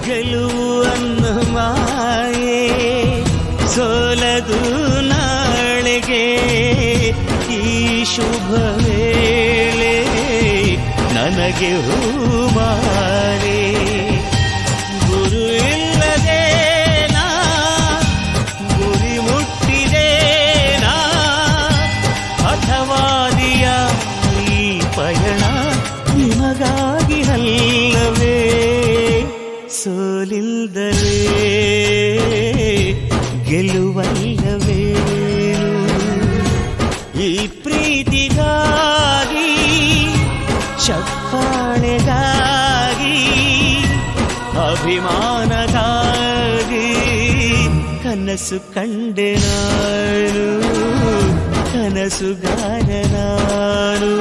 ಗೆಲುವನ್ನು ಮಾಯೆ ಸೋಲದು ನಾಳೆಗೆ ಈ ಶುಭ ವೇಳೆ ನನಗೆ ಹೂಮಾಲೆ ಗುರು ಇಲ್ಲದೆ ನಾ ಗುರಿ ಮುಟ್ಟಿದೆ ನಾ ಅಥವಾದಿಯ ಈ ಪಯಣ ನಿಮಗಾಗಿ ಅಲ್ಲವೇ ಸೋಲಿಲ್ಲದಲೇ ಗೆಲುವಲ್ಲವೇ ಈ ಪ್ರೀತಿಗಾಗಿ ಚಪ್ಪಾಳೆಗಾಗಿ ಅಭಿಮಾನಗಾಗಿ ಕನಸು ಕಂಡೆ ನಾನು ಕನಸುಗಾರ ನಾನು